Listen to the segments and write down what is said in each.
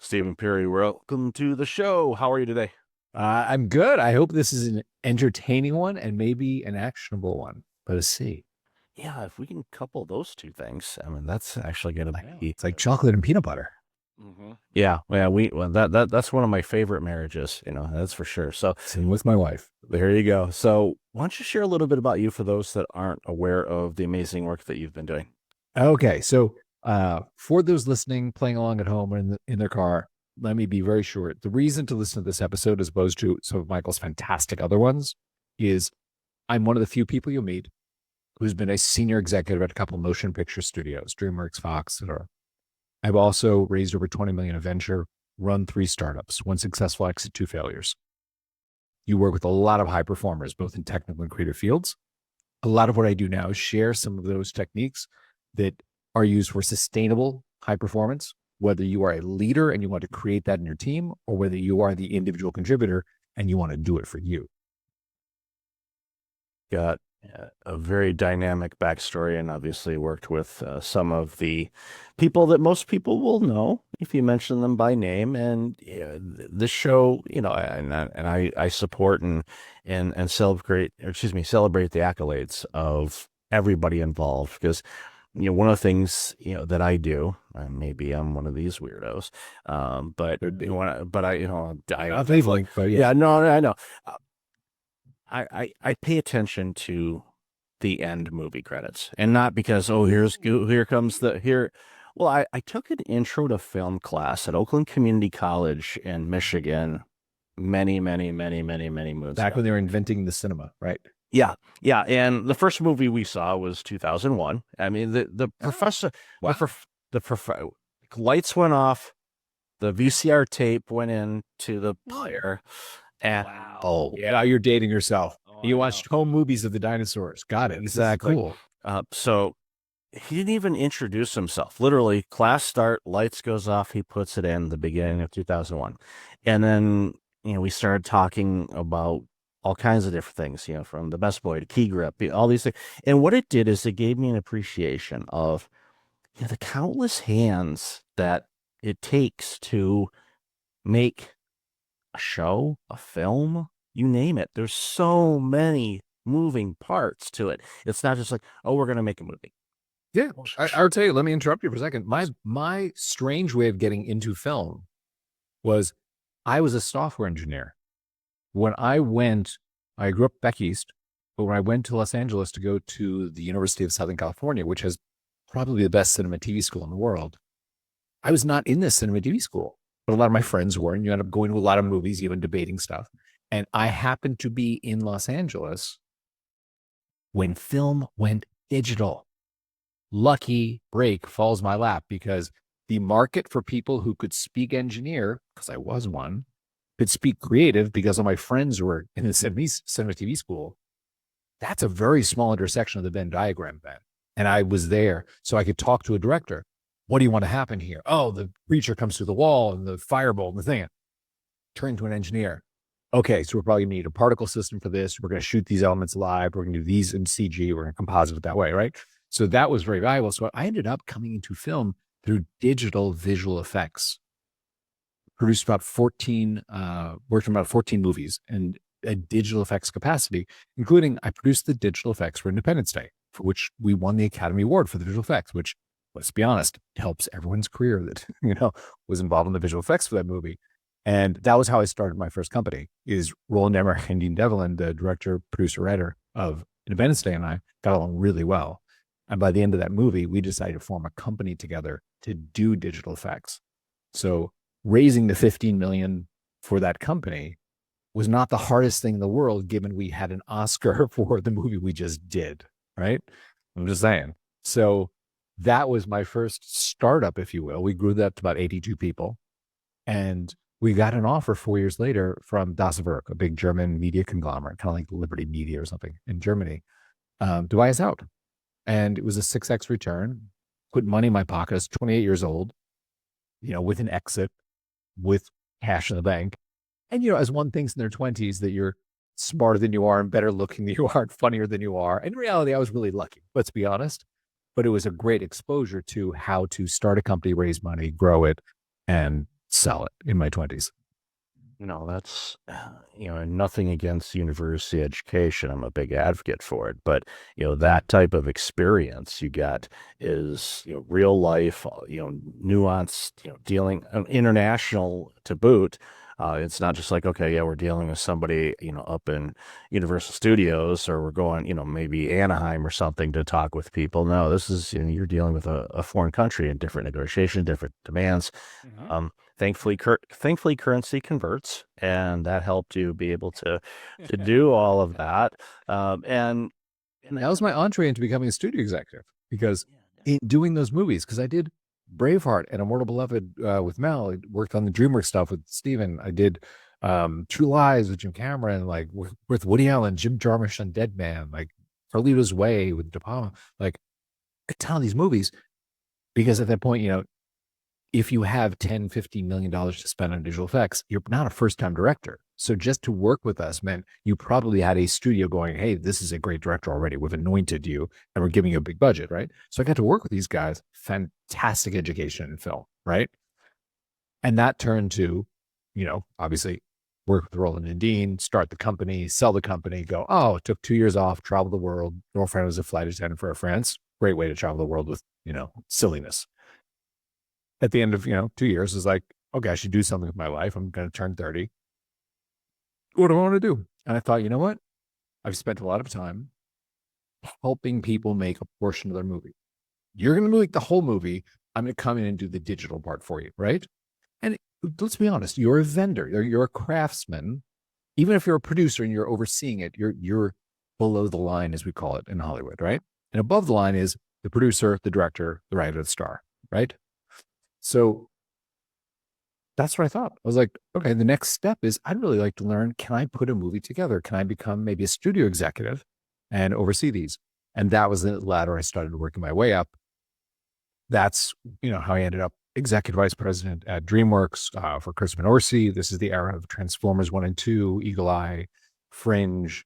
Steven Puri, welcome to the show. How are you today? I'm good. I hope this is an entertaining one and maybe an actionable one. Let us see. Yeah, if we can couple those two things, I mean, that's actually going to be. It's like chocolate and peanut butter. Yeah. That's one of my favorite marriages. That's for sure. So Same with my wife. there you go. So why don't you share a little bit about you for those that aren't aware of the amazing work that you've been doing? Okay, so for those listening, playing along at home or in their car, let me be very short. The reason to listen to this episode, as opposed to some of Michael's fantastic other ones, is I'm one of the few people you'll meet who's been a senior executive at a couple of motion picture studios, DreamWorks, Fox, etc. I've also raised over 20 million in venture, run 3 startups, 1 successful exit, 2 failures. You work with a lot of high performers, both in technical and creative fields. A lot of what I do now is share some of those techniques that are used for sustainable high performance, whether you are a leader and you want to create that in your team, or whether you are the individual contributor and you want to do it for you. Got a very dynamic backstory and obviously worked with some of the people that most people will know if you mention them by name. And this show, I support and celebrate, celebrate the accolades of everybody involved because one of the things that I do, maybe I'm one of these weirdos, but Not labeling, but yeah, no, I know. I pay attention to the end movie credits, and not because here comes the here. Well, I took an intro to film class at Oakland Community College in Michigan many moons back ago. when they were inventing the cinema, right? Yeah, and the first movie we saw was 2001. I mean, the professor, Wow. the prof, lights went off, the VCR tape went into the player, and Oh, yeah. Now you're dating yourself. I You know. watched home movies of the dinosaurs. Got it. This is Exactly. cool. So he didn't even introduce himself. Literally, class start, lights goes off. He puts it in the beginning of 2001, and then we started talking about all kinds of different things. From the best boy to key grip, all these things. And what it did is it gave me an appreciation of the countless hands that it takes to make a show, a film, you name it. There's so many moving parts to it. It's not just like, oh, we're going to make a movie. Yeah, I'll tell you. Let me interrupt you for a second. My strange way of getting into film was I was a software engineer. When I grew up back east, but when I went to Los Angeles to go to the University of Southern California, which has probably the best cinema TV school in the world, I was not in this cinema TV school, but a lot of my friends were, and you end up going to a lot of movies, even debating stuff. And I happened to be in Los Angeles when film went digital. Lucky break falls my lap because the market for people who could speak engineer, because I was one, could speak creative because all my friends were in the cinema TV school. That's a very small intersection of the Venn diagram then. And I was there so I could talk to a director. What do you want to happen here? Oh, the preacher comes through the wall and the firebolt and the thing. Turn to an engineer. Okay, so we're probably going to need a particle system for this. We're going to shoot these elements live. We're going to do these in CG. We're going to composite it that way, right? So that was very valuable. So I ended up coming into film through digital visual effects. Produced about 14, worked on about 14 movies and a digital effects capacity, including I produced the digital effects for Independence Day, for which we won the Academy Award for the visual effects, which, let's be honest, helps everyone's career that, was involved in the visual effects for that movie. And that was how I started my first company. Is Roland Emmerich and Dean Devlin, the director, producer, writer of Independence Day, and I got along really well. And by the end of that movie, we decided to form a company together to do digital effects. So raising the 15 million for that company was not the hardest thing in the world, given we had an Oscar for the movie we just did. Right. I'm just saying. So that was my first startup, if you will. We grew that to about 82 people. And we got an offer 4 years later from Das Werk, a big German media conglomerate, kind of like Liberty Media or something in Germany, to buy us out. And it was a 6x return, put money in my pocket. I was 28 years old, with an exit, with cash in the bank. And, as one thinks in their 20s that you're smarter than you are and better looking than you are and funnier than you are. In reality, I was really lucky, let's be honest. But it was a great exposure to how to start a company, raise money, grow it, and sell it in my 20s. That's, and nothing against university education. I'm a big advocate for it. But, that type of experience you get is, real life, nuanced, dealing international to boot. It's not just like, okay, yeah, we're dealing with somebody, up in Universal Studios, or we're going, maybe Anaheim or something to talk with people. No, this is, you're dealing with a foreign country and different negotiation, different demands. Mhm. Um, thankfully, currency converts, and that helped you be able to do all of that. And That was my entree into becoming a studio executive, because in doing those movies, because I did Braveheart and Immortal Beloved with Mel. I worked on the DreamWorks stuff with Steven. I did True Lies with Jim Cameron, like with Woody Allen, Jim Jarmusch on Dead Man, like Carlito's Way with De Palma, like a ton of these movies. Because at that point, if you have 10, $15 million to spend on digital effects, you're not a first time director. So just to work with us meant you probably had a studio going, hey, this is a great director already. We've anointed you and we're giving you a big budget, right? So I got to work with these guys, fantastic education in film, right? And that turned to, obviously work with Roland and Dean, start the company, sell the company, go, oh, it took 2 years off, travel the world. Girlfriend was a flight attendant for Air France. Great way to travel the world with, silliness. At the end of 2 years, is like, okay, I should do something with my life. I'm going to turn 30. What do I want to do? And I thought, you know what? I've spent a lot of time helping people make a portion of their movie. You're going to make the whole movie. I'm going to come in and do the digital part for you, right? And let's be honest, you're a vendor, you're a craftsman. Even if you're a producer and you're overseeing it, you're below the line, as we call it in Hollywood, right? And above the line is the producer, the director, the writer, the star, right? So that's what I thought. I was like, okay, the next step is I'd really like to learn, can I put a movie together? Can I become maybe a studio executive and oversee these? And that was the ladder I started working my way up. That's, how I ended up executive vice president at DreamWorks for Crispin Orsi. This is the era of Transformers 1 and 2, Eagle Eye, Fringe,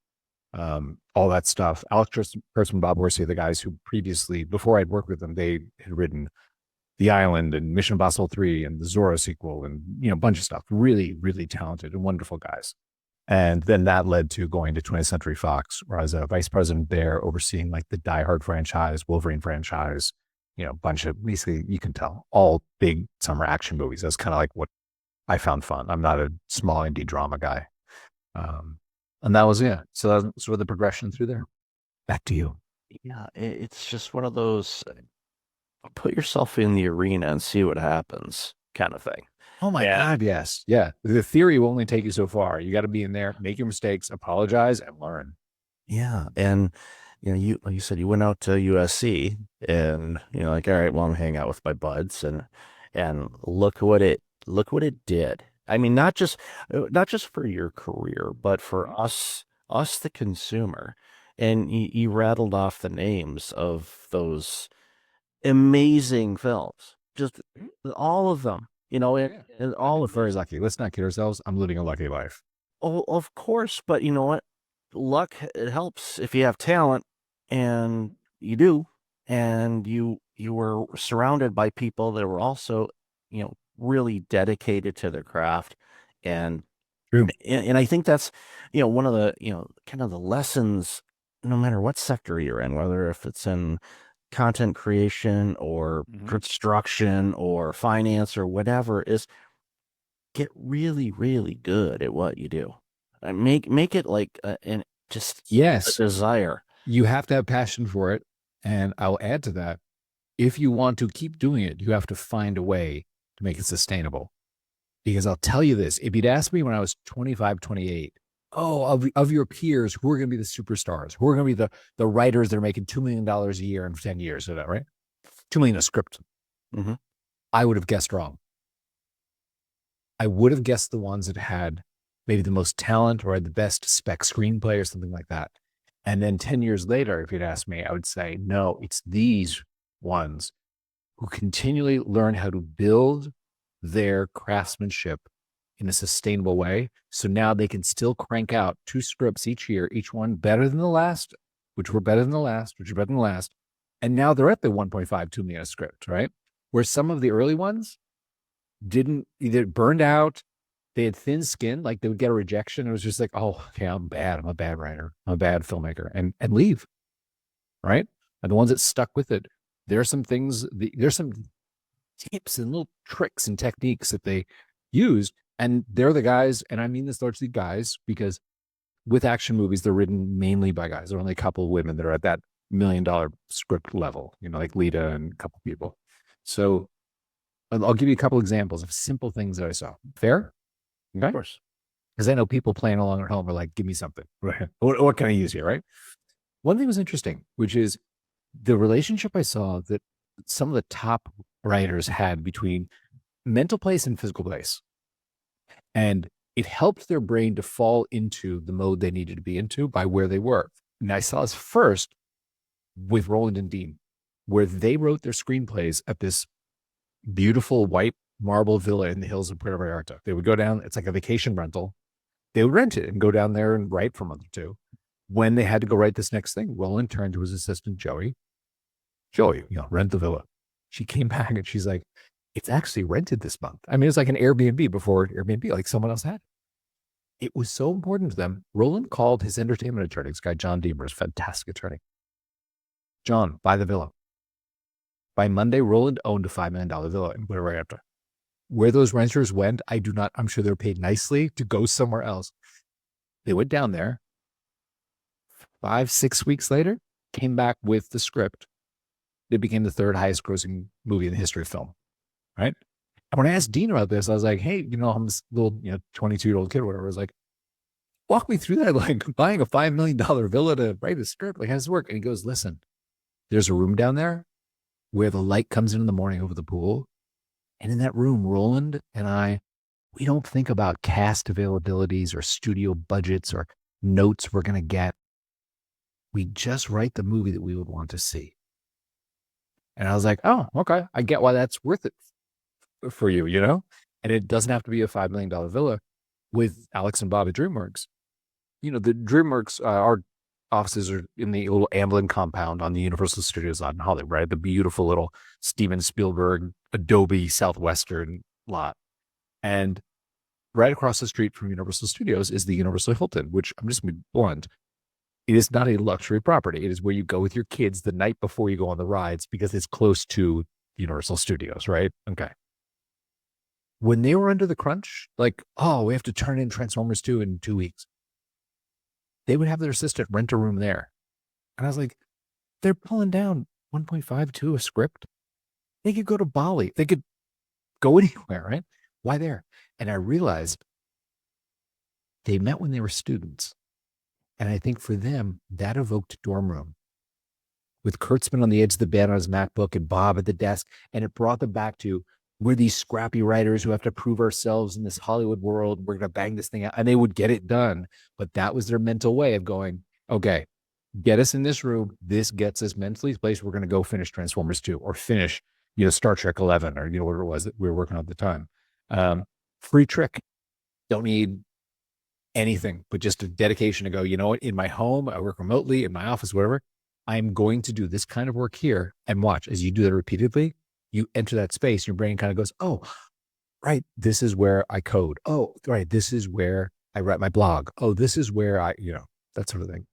all that stuff. Alex Kurtzman, Bob Orsi, the guys who previously, before I'd worked with them, they had written The Island and Mission Impossible 3 and the Zorro sequel and, a bunch of stuff. Really, really talented and wonderful guys. And then that led to going to 20th Century Fox, where I was a vice president there, overseeing like the Die Hard franchise, Wolverine franchise, a bunch of, basically, you can tell, all big summer action movies. That's kind of like what I found fun. I'm not a small indie drama guy. And that was, yeah. So that was sort of the progression through there. Back to you. yeah, it's just one of those put yourself in the arena and see what happens kind of thing. Oh my Yeah. God, yes. Yeah. The theory will only take you so far. You got to be in there, make your mistakes, apologize, and learn. Yeah. And, you like you said, you went out to USC and, like, all right, well, I'm hanging out with my buds, and look what it did. I mean, not just for your career, but for us, the consumer. And you rattled off the names of those amazing films, just all of them, and all I'm of very lucky. Let's not kid ourselves. I'm living a lucky life. Oh, of course, but you know what? Luck, it helps if you have talent, and you do, and you were surrounded by people that were also, really dedicated to their craft, and True. and I think that's, one of the, kind of the lessons, no matter what sector you're in, whether if it's in content creation or construction or finance or whatever, is get really, really good at what you do. Make it like and just a Yes. desire. You have to have passion for it. And I'll add to that. If you want to keep doing it, you have to find a way to make it sustainable. Because I'll tell you this, if you'd asked me when I was 25, 28, oh, of your peers, who are going to be the superstars? Who are going to be the writers that are making $2 million a year in 10 years? Is that right? $2 million a script. Mm-hmm. I would have guessed wrong. I would have guessed the ones that had maybe the most talent or had the best spec screenplay or something like that. And then 10 years later, if you'd asked me, I would say, no, it's these ones who continually learn how to build their craftsmanship in a sustainable way. So now they can still crank out 2 scripts each year, each one better than the last, which were better than the last, which were better than the last. And now they're at the 1.5, 2 million script, right? Where some of the early ones, didn't either burned out. They had thin skin, like they would get a rejection. It was just like, oh, okay, I'm bad. I'm a bad writer. I'm a bad filmmaker, and leave. Right. And the ones that stuck with it, there are some things. There's some tips and little tricks and techniques that they used, and they're the guys. And I mean this largely guys because with action movies, they're written mainly by guys. There are only a couple of women that are at that $1 million script level. Like Lita and a couple of people. So I'll give you a couple examples of simple things that I saw. Fair? Okay. Of course. Because I know people playing along at home are like, give me something. Right. What can I use here? Right. One thing was interesting, which is the relationship I saw that some of the top writers had between mental place and physical place. And it helped their brain to fall into the mode they needed to be into by where they were. And I saw this first with Roland and Dean, where they wrote their screenplays at this beautiful white marble villa in the hills of Puerto Vallarta. They would go down, it's like a vacation rental. They would rent it and go down there and write for a month or two. When they had to go write this next thing, Roland turned to his assistant, Joey, rent the villa. She came back and she's like, it's actually rented this month. I mean, it's like an Airbnb before Airbnb, like someone else had. It was so important to them. Roland called his entertainment attorney, this guy, John Deemer, is a fantastic attorney. John, buy the villa. By Monday, Roland owned a $5 million villa in Puerto Vallarta. Where those renters went, I'm sure they're paid nicely to go somewhere else. They went down there. 5-6 weeks later, came back with the script. It became the third highest grossing movie in the history of film. Right. And when I asked Dean about this, I was like, hey, I'm this little, 22-year-old kid or whatever. I was like, walk me through that, like buying a $5 million villa to write a script. Like, how does it work? And he goes, listen, there's a room down there where the light comes in the morning over the pool. And in that room, Roland and I, we don't think about cast availabilities or studio budgets or notes we're going to get. We just write the movie that we would want to see. And I was like, oh, okay. I get why that's worth it for you, And it doesn't have to be a $5 million villa. With Alex and Bob at DreamWorks. The DreamWorks, our offices are in the little Amblin compound on the Universal Studios lot in Hollywood, right? The beautiful little Steven Spielberg, Adobe Southwestern lot. And right across the street from Universal Studios is the Universal Hilton, which I'm just going to be blunt. It is not a luxury property. It is where you go with your kids the night before you go on the rides because it's close to Universal Studios, right? Okay. When they were under the crunch, like, oh, we have to turn in Transformers 2 in 2 weeks, they would have their assistant rent a room there. And I was like, they're pulling down 1.5 to a script. They could go to Bali. They could go anywhere, right? Why there? And I realized they met when they were students. And I think for them, that evoked dorm room with Kurtzman on the edge of the bed on his MacBook and Bob at the desk. And it brought them back to, we're these scrappy writers who have to prove ourselves in this Hollywood world. We're going to bang this thing out. And they would get it done. But that was their mental way of going, okay, get us in this room. This gets us mentally placed. We're going to go finish Transformers 2 or finish, Star Trek 11 or, whatever it was that we were working on at the time. Free trick. Don't need anything, but just a dedication to go, in my home, I work remotely, in my office, whatever. I'm going to do this kind of work here and watch as you do that repeatedly. You enter that space, your brain kind of goes, oh, right, this is where I code. Oh, right, this is where I write my blog. Oh, this is where that sort of thing.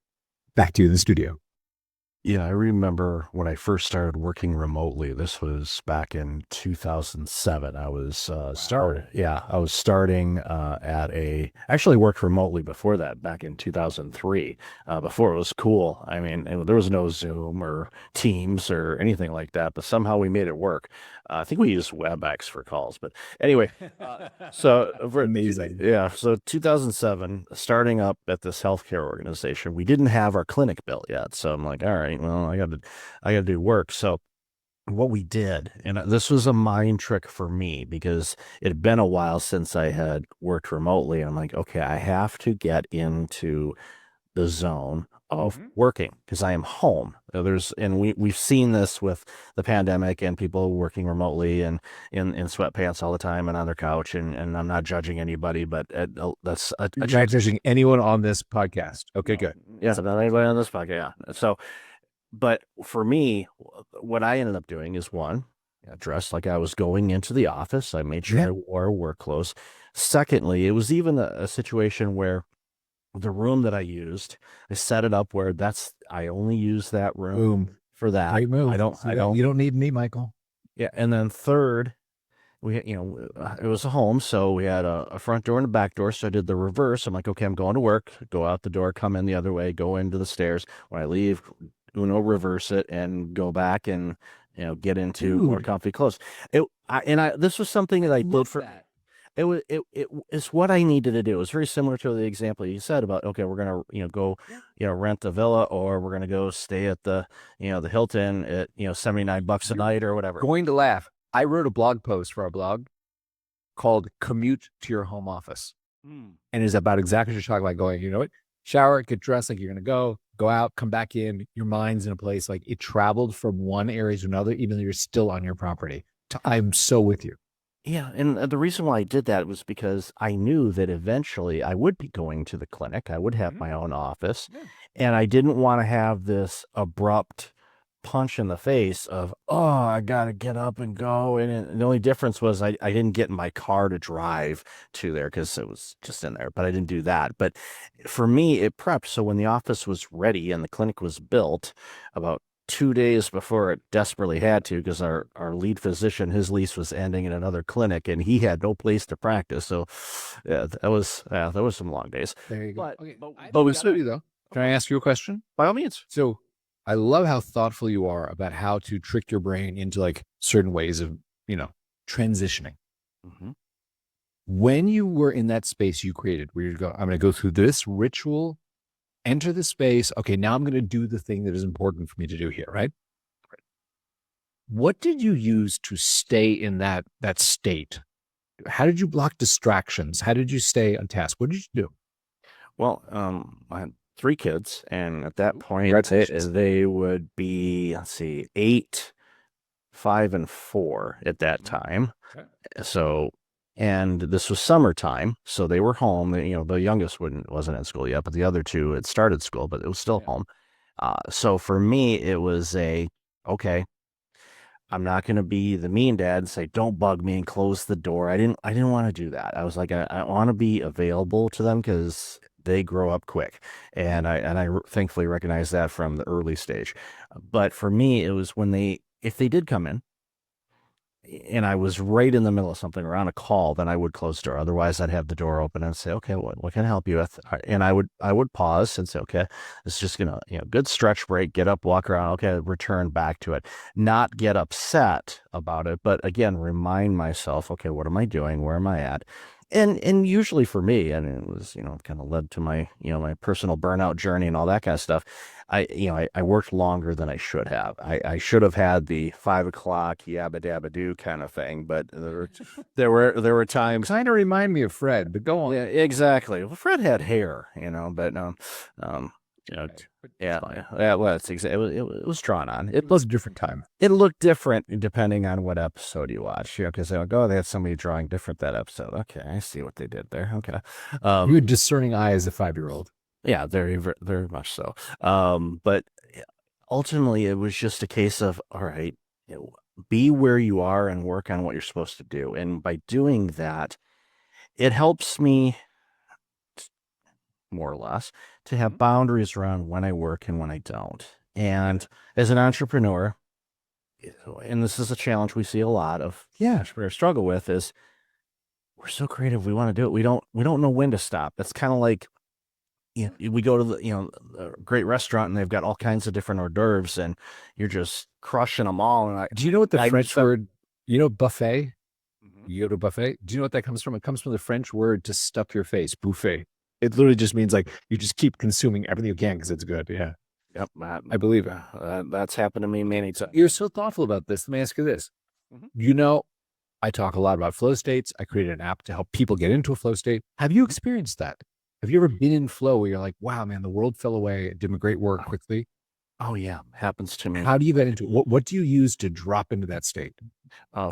Back to you in the studio. Yeah, I remember when I first started working remotely. This was back in 2007. I was I was starting actually worked remotely before that, back in 2003. Before it was cool. I mean, there was no Zoom or Teams or anything like that, but somehow we made it work. I think we used WebEx for calls, but anyway. So amazing. Yeah, so 2007, starting up at this healthcare organization, we didn't have our clinic built yet. So I'm like, all right, well, I got to do work. So what we did, and this was a mind trick for me because it had been a while since I had worked remotely. I'm like, okay, I have to get into the zone of working because I am home. We've seen this with the pandemic and people working remotely and in sweatpants all the time and on their couch. And I'm not judging anybody, but that's You're not judging anyone on this podcast. Okay, good. Yeah, not anybody on this podcast. Yeah. So, but for me, what I ended up doing is one, dressed like I was going into the office. I made sure Yeah. I wore work clothes. Secondly, it was even a situation where the room that I used, I set it up where I only use that room Boom. for that. Great move. See that? You don't need me, Michael. Yeah. And then third, it was a home, so we had a front door and a back door. So I did the reverse. I'm like, okay, I'm going to work, go out the door, come in the other way, go into the stairs. When I leave, reverse it and go back and, get into more Dude, comfy clothes. This was something that I did for, that. it's what I needed to do. It was very similar to the example you said about, okay, we're going to, go, rent a villa, or we're going to go stay at the Hilton at, $79 a night or whatever. Going to laugh. I wrote a blog post for our blog called Commute to Your Home Office. And it's about exactly what you're talking about, going, you know what? Shower, get dressed like you're going to go out, come back in. Your mind's in a place like it traveled from one area to another, even though you're still on your property. I'm so with you. Yeah, and the reason why I did that was because I knew that eventually I would be going to the clinic. I would have my own office, and I didn't want to have this abrupt punch in the face of, oh, I got to get up and go. And the only difference was I didn't get in my car to drive to there because it was just in there, but I didn't do that. But for me, it prepped. So when the office was ready and the clinic was built, about 2 days before it desperately had to, because our lead physician, his lease was ending in another clinic and he had no place to practice. So yeah, that was some long days. There you go. But, Okay. but we Absolutely, though. Can I ask you a question? by all means. So I love how thoughtful you are about how to trick your brain into like certain ways of, transitioning. Mm-hmm. When you were in that space you created where you go, I'm going to go through this ritual, enter the space. Okay, now I'm going to do the thing that is important for me to do here, right? What did you use to stay in that state? How did you block distractions? How did you stay on task? What did you do? Well, I had 3 kids, and at that point, Congratulations. they would be, let's see, 8, 5, and 4 at that time. Okay. So, and this was summertime, so they were home. The youngest wasn't in school yet, but the other two had started school, but it was still home. So for me, it was okay, I'm not going to be the mean dad and say, don't bug me and close the door. I didn't want to do that. I was like, I want to be available to them because they grow up quick. And I thankfully recognize that from the early stage. But for me, it was if they did come in, and I was right in the middle of something or on a call, then I would close the door. Otherwise, I'd have the door open and say, okay, what can I help you with? And I would pause and say, okay, it's just gonna, good stretch break, get up, walk around. Okay, return back to it. Not get upset about it, but again, remind myself, okay, what am I doing? Where am I at? And usually for me, and it was, kind of led to my, my personal burnout journey and all that kind of stuff. I worked longer than I should have. I should have had the 5 o'clock yabba dabba do kind of thing, but there were times. Kind of remind me of Fred, but go on. Yeah, exactly. Well, Fred had hair, but you know, Okay, but it's yeah, fine. yeah. Well, it was drawn on. It was a different time. It looked different depending on what episode you watch. Because they like, oh, they had somebody drawing different that episode. Okay, I see what they did there. Okay, You had discerning eye as a 5-year-old. yeah, very, very much so. But ultimately, it was just a case of, all right, be where you are and work on what you're supposed to do. And by doing that, it helps me more or less to have boundaries around when I work and when I don't. And as an entrepreneur, and this is a challenge we see a lot of entrepreneurs struggle with, is we're so creative, we want to do it, we don't know when to stop. That's kind of like, we go to the great restaurant and they've got all kinds of different hors d'oeuvres and you're just crushing them all. And Do you know what the French word, buffet? Mhm. You go to a buffet. Do you know what that comes from? It comes from the French word to stuff your face, buffet. It literally just means like you just keep consuming everything you can because it's good. Yeah. Yep, I believe it. that's happened to me many times. You're so thoughtful about this. Let me ask you this. Mhm. I talk a lot about flow states. I created an app to help people get into a flow state. Have you experienced that? Have you ever been in flow where you're like, wow, man, the world fell away. It did great work quickly. Oh yeah, happens to me. How do you get into it? What do you use to drop into that state?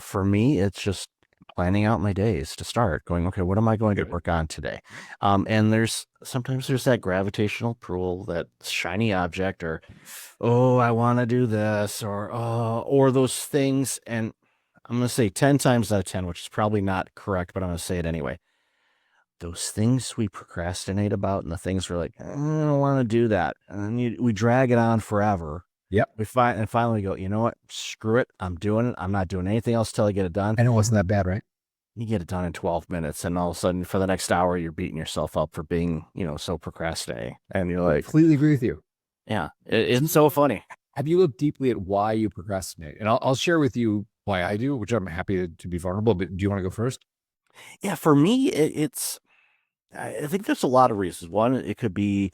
For me, it's just planning out my days to start going, okay, what am I going to work on today? And sometimes there's that gravitational pull, that shiny object, or, oh, I want to do this, or those things. And I'm going to say 10 times out of 10, which is probably not correct, but I'm going to say it anyway. Those things we procrastinate about and the things we're like, I don't want to do that. And then we drag it on forever. Yep. And finally go, you know what? Screw it. I'm doing it. I'm not doing anything else till I get it done. And it wasn't that bad, right? You get it done in 12 minutes. And all of a sudden, for the next hour, you're beating yourself up for being, so procrastinating. And you're like, Completely agree with you. yeah, it's so funny. Have you looked deeply at why you procrastinate? And I'll share with you why I do, which I'm happy to be vulnerable. But do you want to go first? Yeah, for me, I think there's a lot of reasons. One, it could be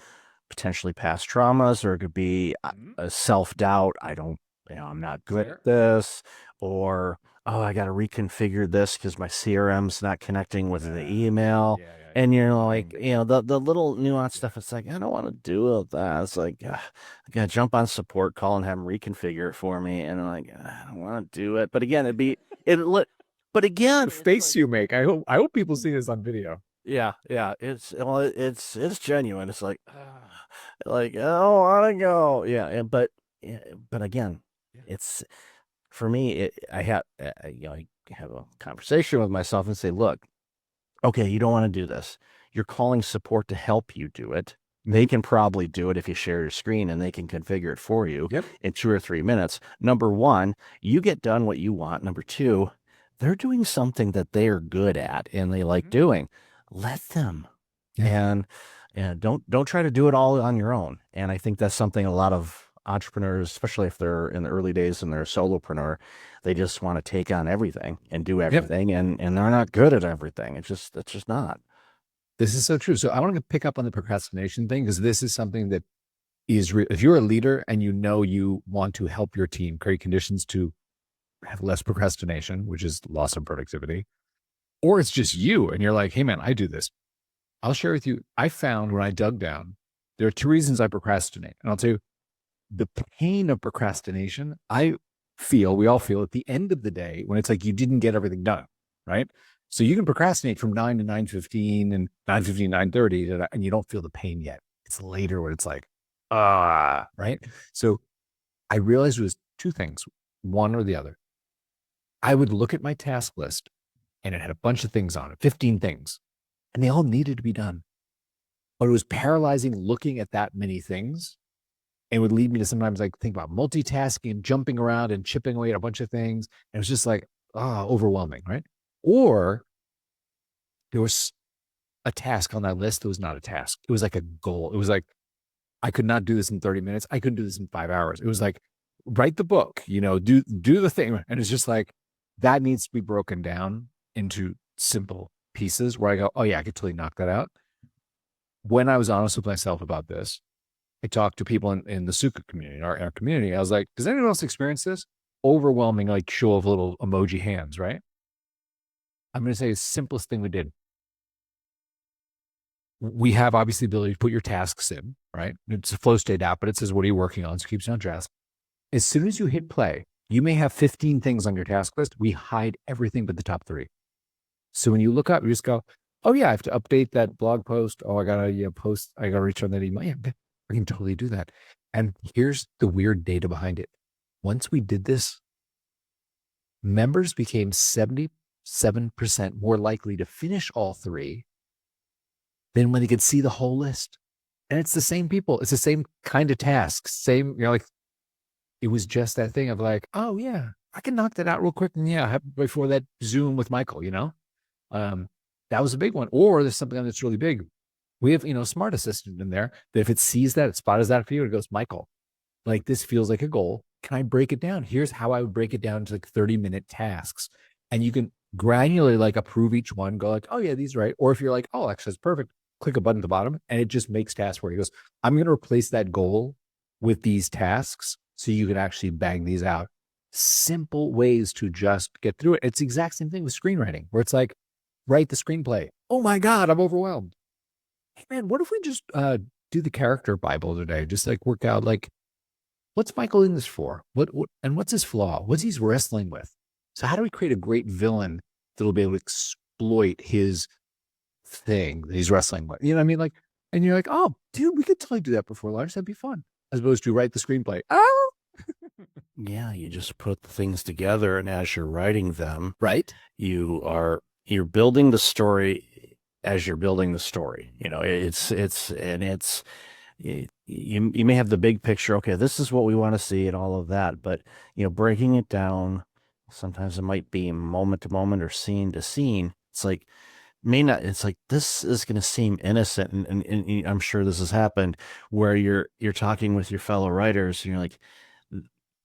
potentially past traumas, or it could be a self-doubt. I'm not good at this, or, oh, I got to reconfigure this because my CRM's not connecting with the email. Yeah, yeah. And you're like, the little nuanced stuff. It's like, I don't want to do that. It's like, I got to jump on support call and have them reconfigure it for me. And I'm like, I don't want to do it. But again, but again, The face you make. I hope people see this on video. yeah, it's genuine. It's like, like, I don't want to go. But again, it's for me. I have a conversation with myself and say, look, okay, you don't want to do this. You're calling support to help you do it. They can probably do it if you share your screen, and they can configure it for you in 2 or 3 minutes. Number one, you get done what you want. Number two, they're doing something that they are good at and they like doing. Let them. Yeah. And don't try to do it all on your own. And I think that's something a lot of entrepreneurs, especially if they're in the early days and they're a solopreneur, they just want to take on everything and do everything, and they're not good at everything. It's just not. This is so true. So I want to pick up on the procrastination thing, because this is something that is if you're a leader and you want to help your team create conditions to have less procrastination, which is loss of productivity, or it's just you and you're like, hey man, I do this. I'll share with you. I found when I dug down, there are 2 reasons I procrastinate. And I'll tell you, the pain of procrastination, we all feel at the end of the day when it's like you didn't get everything done, right? So you can procrastinate from 9 to 9:15 and 9:15, 9:30, and you don't feel the pain yet. It's later when it's like, right? So I realized it was 2 things, one or the other. I would look at my task list and it had a bunch of things on it, 15 things, and they all needed to be done. But it was paralyzing looking at that many things. It would lead me to sometimes like think about multitasking and jumping around and chipping away at a bunch of things. And it was just like, overwhelming, right? Or there was a task on that list that was not a task. It was like a goal. It was like, I could not do this in 30 minutes. I couldn't do this in 5 hours. It was like, write the book, do the thing. And it's just like, that needs to be broken down into simple pieces where I go, oh yeah, I could totally knock that out. When I was honest with myself about this, I talked to people in the Sukha community, our community. I was like, does anyone else experience this? Overwhelming, like show of little emoji hands, right? I'm going to say the simplest thing we did. We have obviously the ability to put your tasks in, right? It's a flow state app, but it says, what are you working on? So it keeps you on task. As soon as you hit play, you may have 15 things on your task list. We hide everything but the top 3. So when you look up, you just go, oh yeah, I have to update that blog post. Oh, I got to post. I got to return that email. Yeah, I can totally do that. And here's the weird data behind it. Once we did this, members became 77% more likely to finish all 3 than when they could see the whole list. And it's the same people. It's the same kind of tasks. Same, like, it was just that thing of like, oh yeah, I can knock that out real quick. And yeah, before that Zoom with Michael, that was a big one. Or there's something that's really big. We have, Smart Assistant in there that if it sees that, it spots that for you, it goes, Michael, like this feels like a goal. Can I break it down? Here's how I would break it down to like 30-minute tasks. And you can granularly like approve each one, go like, oh yeah, these are right. Or if you're like, oh, actually, that's perfect. Click a button at the bottom and it just makes tasks for you. It goes, I'm going to replace that goal with these tasks so you can actually bang these out. Simple ways to just get through it. It's the exact same thing with screenwriting, where it's like, write the screenplay. Oh my God, I'm overwhelmed. Hey man, what if we just do the character Bible today? Just like work out like, what's Michael in this for? And what's his flaw? What's he's wrestling with? So how do we create a great villain that'll be able to exploit his thing that he's wrestling with? You know what I mean? Like, and you're like, oh, dude, we could totally do that before lunch. That'd be fun. As opposed to write the screenplay. Oh, Yeah, you just put the things together, and as you're writing them, Right? you're building the story as you're building the story. You may have the big picture. Okay, this is what we want to see and all of that, but breaking it down, sometimes it might be moment to moment or scene to scene. It's like may not. It's like this is going to seem innocent, and I'm sure this has happened where you're talking with your fellow writers, and you're like,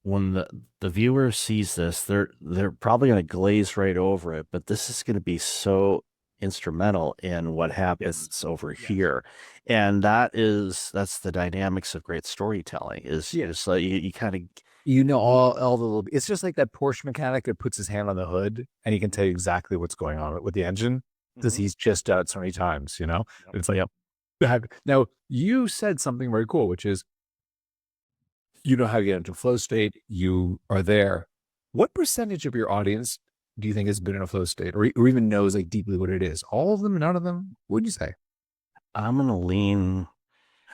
when the viewer sees this, they're probably going to glaze right over it, but this is going to be so instrumental in what happens over here. And that's the dynamics of great storytelling is like you kind of All the little, it's just like that Porsche mechanic that puts his hand on the hood and he can tell you exactly what's going on with the engine because he's just done it so many times, Yep. It's like, yep. Now you said something very cool, which is, how to get into flow state. You are there. What percentage of your audience do you think has been in a flow state or even knows like deeply what it is? All of them, none of them? What would you say? I'm going to lean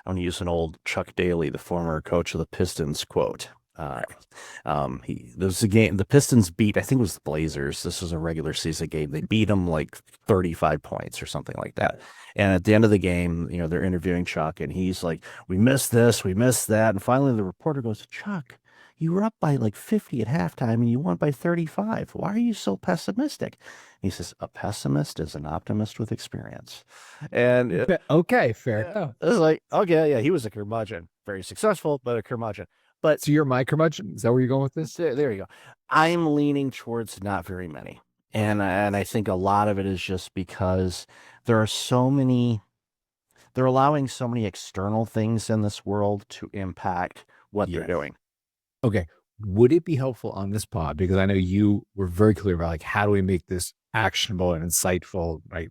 I'm going to use an old Chuck Daly, the former coach of the Pistons, quote. There's a game, the Pistons beat, I think it was the Blazers. This was a regular season game. They beat them like 35 points or something like that. And at the end of the game, they're interviewing Chuck, and he's like, "We missed this, we missed that." And finally, the reporter goes, "Chuck, you were up by like 50 at halftime and you won by 35. Why are you so pessimistic?" He says, "A pessimist is an optimist with experience." And Okay, fair yeah. enough. It was like, okay, yeah, he was a curmudgeon. Very successful, but a curmudgeon. But So you're my curmudgeon? Is that where you're going with this? there you go. I'm leaning towards not very many. And I think a lot of it is just because there are so many, they're allowing so many external things in this world to impact what they're doing. Okay. Would it be helpful on this pod? Because I know you were very clear about like, how do we make this actionable and insightful, right?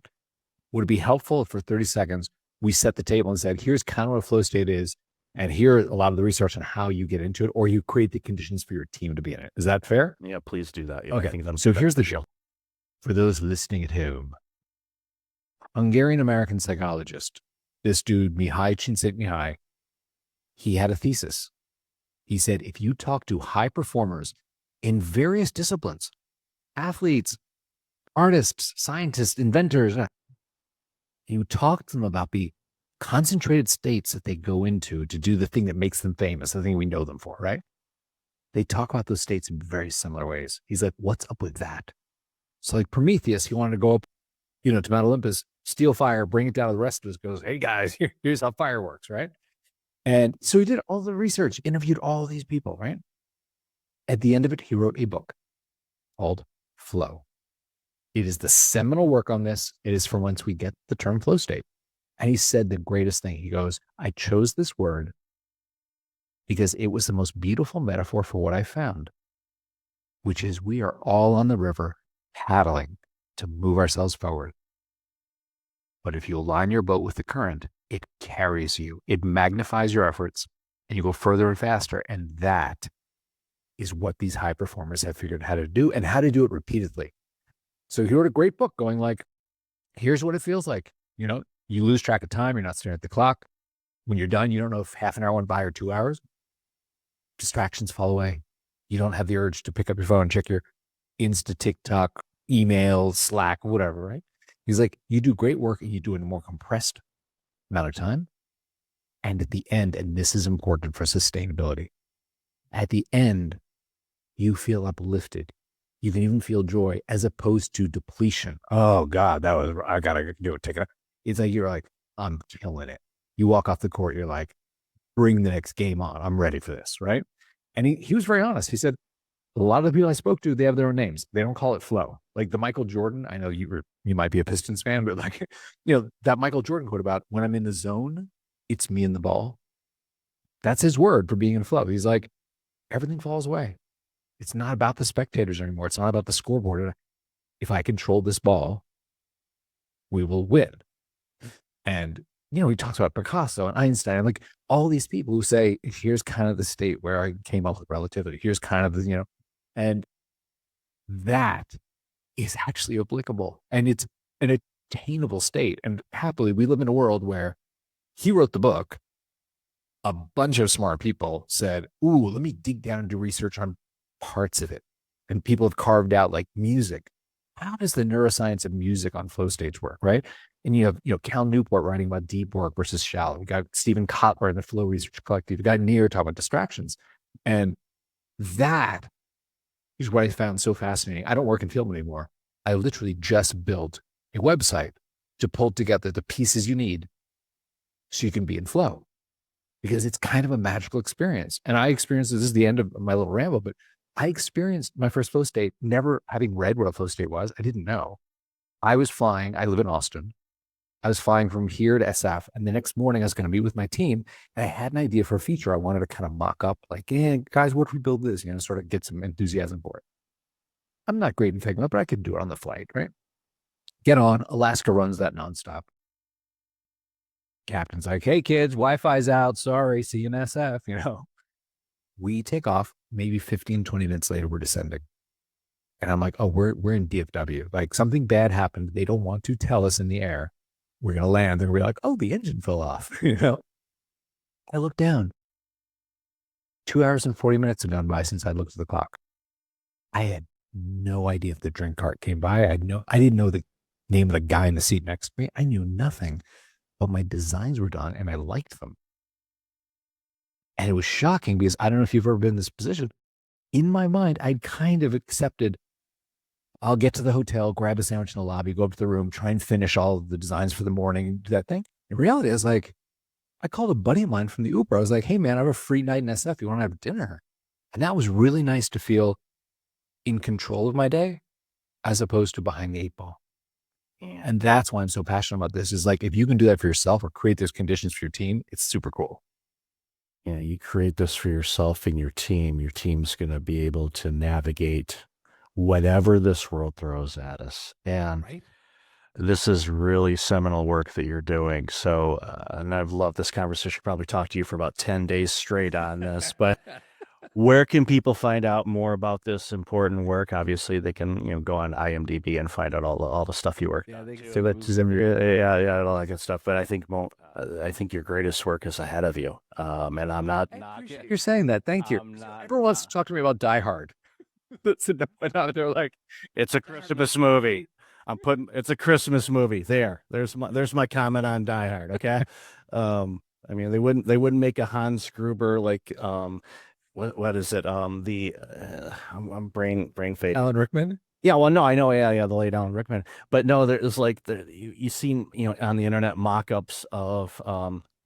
Would it be helpful if for 30 seconds we set the table and said, here's kind of what a flow state is, and here a lot of the research on how you get into it, or you create the conditions for your team to be in it? Is that fair? Yeah, please do that. Yeah, Okay. I think that'll So be here's the deal. For those listening at home, Hungarian American psychologist, this dude, Mihai Csikszentmihalyi, he had a thesis. He said, if you talk to high performers in various disciplines, athletes, artists, scientists, inventors, you talk to them about the concentrated states that they go into to do the thing that makes them famous, the thing we know them for, right? They talk about those states in very similar ways. He's like, what's up with that? So like Prometheus, he wanted to go up, to Mount Olympus, steal fire, bring it down to the rest of us, goes, hey guys, here's how fire works, right? And so he did all the research, interviewed all these people, right? At the end of it, he wrote a book called Flow. It is the seminal work on this. It is from whence we get the term flow state. And he said the greatest thing. He goes, I chose this word because it was the most beautiful metaphor for what I found, which is we are all on the river paddling to move ourselves forward. But if you align your boat with the current, it carries you, it magnifies your efforts, and you go further and faster. And that is what these high performers have figured out how to do and how to do it repeatedly. So he wrote a great book going like, here's what it feels like. You lose track of time. You're not staring at the clock. When you're done, you don't know if half an hour went by or 2 hours. Distractions fall away. You don't have the urge to pick up your phone and check your Insta, TikTok, email, Slack, whatever, right? He's like, you do great work and you do it in a more compressed amount of time. And at the end, and this is important for sustainability, at the end, you feel uplifted. You can even feel joy as opposed to depletion. Oh God, I gotta do it. Take it. It's like, you're like, I'm killing it. You walk off the court, you're like, bring the next game on. I'm ready for this, right? And he was very honest. He said, a lot of the people I spoke to, they have their own names. They don't call it flow. Like the Michael Jordan, I know you might be a Pistons fan, but like, that Michael Jordan quote about when I'm in the zone, it's me and the ball. That's his word for being in flow. He's like, everything falls away. It's not about the spectators anymore. It's not about the scoreboard. If I control this ball, we will win. And, he talks about Picasso and Einstein, and like all these people who say, here's kind of the state where I came up with relativity. Here's kind of the, and that is actually applicable. And it's an attainable state. And happily, we live in a world where he wrote the book a bunch of smart people said, ooh, let me dig down and do research on parts of it. And people have carved out like music. How does the neuroscience of music on flow states work, right? And you have, Cal Newport writing about deep work versus shallow. We got Stephen Kotler in the Flow Research Collective. We got Near talking about distractions. And that is what I found so fascinating. I don't work in film anymore. I literally just built a website to pull together the pieces you need so you can be in flow, because it's kind of a magical experience. And I experienced this is the end of my little ramble, but I experienced my first flow state, never having read what a flow state was. I didn't know. I was flying. I live in Austin. I was flying from here to SF. And the next morning, I was going to meet with my team. And I had an idea for a feature I wanted to kind of mock up, like, guys, what if we build this? Sort of get some enthusiasm for it. I'm not great in Figma, but I could do it on the flight, right? Get on. Alaska runs that nonstop. Captain's like, hey, kids, Wi-Fi's out. Sorry. See you in SF, We take off. Maybe 15, 20 minutes later, we're descending. And I'm like, oh, we're in DFW. Like something bad happened. They don't want to tell us in the air. We're going to land. And we're like, oh, the engine fell off. I look down. 2 hours and 40 minutes have gone by since I looked at the clock. I had no idea if the drink cart came by. I didn't know the name of the guy in the seat next to me. I knew nothing, but my designs were done and I liked them. And it was shocking because I don't know if you've ever been in this position. In my mind, I'd kind of accepted, I'll get to the hotel, grab a sandwich in the lobby, go up to the room, try and finish all of the designs for the morning, do that thing. In reality, I was like, I called a buddy of mine from the Uber. I was like, hey, man, I have a free night in SF. You want to have dinner? And that was really nice to feel in control of my day as opposed to behind the 8 ball. And that's why I'm so passionate about this is like, if you can do that for yourself or create those conditions for your team, it's super cool. Yeah, you create this for yourself and your team. Your team's going to be able to navigate whatever this world throws at us. And this is really seminal work that you're doing. So, and I've loved this conversation. Probably talked to you for about 10 days straight on this, but where can people find out more about this important work? Obviously, they can go on IMDb and find out all the stuff you work. Yeah, they can So yeah, all that good stuff. But I think your greatest work is ahead of you. And I'm not. You're saying that. Thank you. Everyone wants to talk to me about Die Hard. They're like, it's a Christmas movie. It's a Christmas movie. There's my comment on Die Hard. Okay. I mean, they wouldn't make a Hans Gruber like what is it? I'm brain fade. Alan Rickman. Yeah, well, no, I know, yeah, the late Alan Rickman, but no, there's like you seen on the internet mock-ups of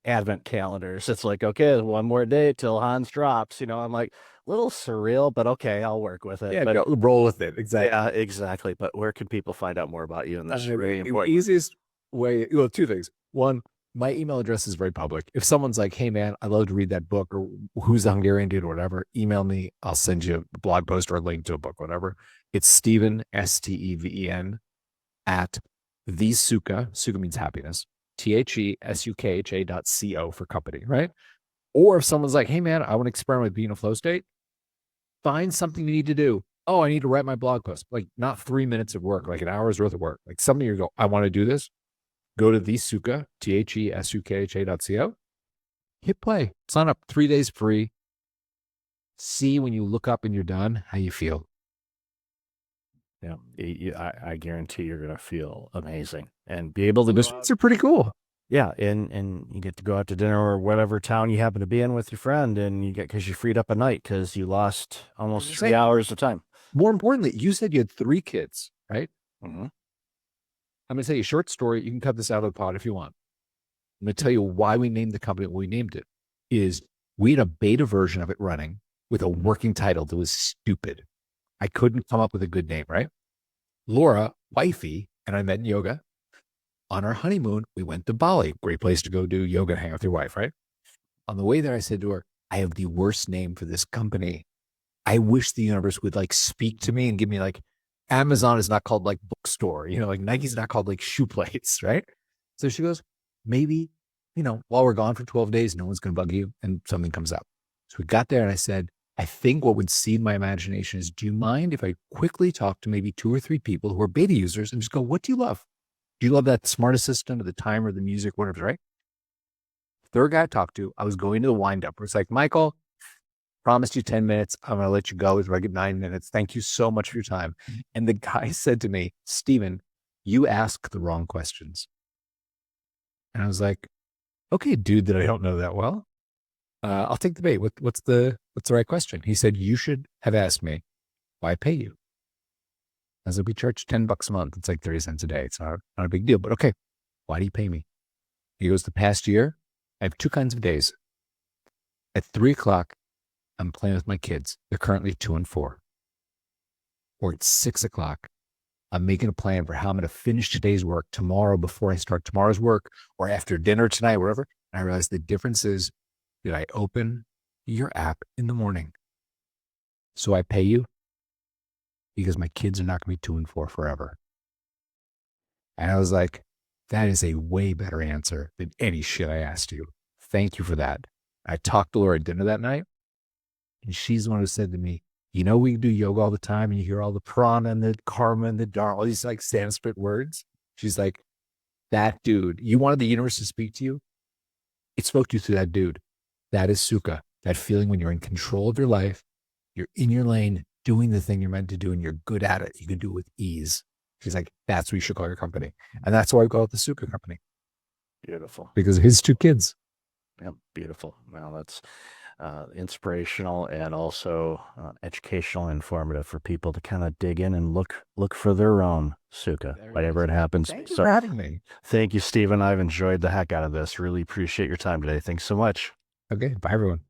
advent calendars. It's like, okay, one more day till Hans drops. I'm like, a little surreal, but okay, I'll work with it. Yeah, but roll with it. Exactly. Yeah, exactly. But where can people find out more about you? And that's really important. Easiest way. Well, two things. One, my email address is very public. If someone's like, hey, man, I'd love to read that book, or who's the Hungarian dude or whatever, email me. I'll send you a blog post or a link to a book, whatever. It's Steven, Steven, at the Sukha. Sukha means happiness. THESUKHA.co for company, right? Or if someone's like, hey, man, I want to experiment with being a flow state, find something you need to do. Oh, I need to write my blog post. Like not 3 minutes of work, like an hour's worth of work. Like something you go, I want to do this. Go to the Sukha, THESUKHA.co. Hit play. Sign up 3 days free. See when you look up and you're done, how you feel. Yeah, I guarantee you're going to feel amazing and be able to. These are pretty cool. Yeah, and you get to go out to dinner or whatever town you happen to be in with your friend, and because you freed up a night because you lost almost 3 hours of time. More importantly, you said you had 3 kids, right? Mm-hmm. I'm going to tell you a short story. You can cut this out of the pod if you want. I'm going to tell you why we named the company what we named it. Is we had a beta version of it running with a working title that was stupid. I couldn't come up with a good name, right? Laura, wifey, and I met in yoga. On our honeymoon, we went to Bali. Great place to go do yoga and hang out with your wife, right? On the way there, I said to her, I have the worst name for this company. I wish the universe would like speak to me and give me like, Amazon is not called like bookstore, like Nike's not called like shoe plates, right? So she goes, maybe, while we're gone for 12 days, no one's going to bug you and something comes up. So we got there and I said, I think what would seed my imagination is, do you mind if I quickly talk to maybe 2 or 3 people who are beta users and just go, what do you love? Do you love that smart assistant or the timer, the music, whatever, right? Third guy I talked to, I was going to the wind up. It's like, Michael, promised you 10 minutes. I'm going to let you go. It's like 9 minutes. Thank you so much for your time. And the guy said to me, Steven, you ask the wrong questions. And I was like, okay, dude, that I don't know that well. I'll take the bait. What's the right question? He said, you should have asked me why I pay you. I said, we charge $10 a month. It's like 30 cents a day. It's not a big deal, but okay. Why do you pay me? He goes, the past year, I have 2 kinds of days. At 3 o'clock, I'm playing with my kids. They're currently 2 and 4. Or at 6 o'clock, I'm making a plan for how I'm going to finish today's work tomorrow before I start tomorrow's work, or after dinner tonight, wherever. And I realized the difference is that I open your app in the morning. So I pay you because my kids are not going to be 2 and 4 forever. And I was like, that is a way better answer than any shit I asked you. Thank you for that. I talked to Laura at dinner that night, and she's the one who said to me, you know, we do yoga all the time and you hear all the prana and the karma and the dharma, all these like Sanskrit words. She's like, that dude, you wanted the universe to speak to you? It spoke to you through that dude. That is Sukha. That feeling when you're in control of your life, you're in your lane, doing the thing you're meant to do, and you're good at it. You can do it with ease. She's like, that's what you should call your company. And that's why I call it the Sukha Company. Beautiful. Because of his 2 kids. Yeah, beautiful. Well, that's inspirational and also educational and informative for people to kind of dig in and look for their own Sukha, whatever it happens. Thank you for having me. Thank you, Steven. I've enjoyed the heck out of this. Really appreciate your time today. Thanks so much. Okay, bye everyone.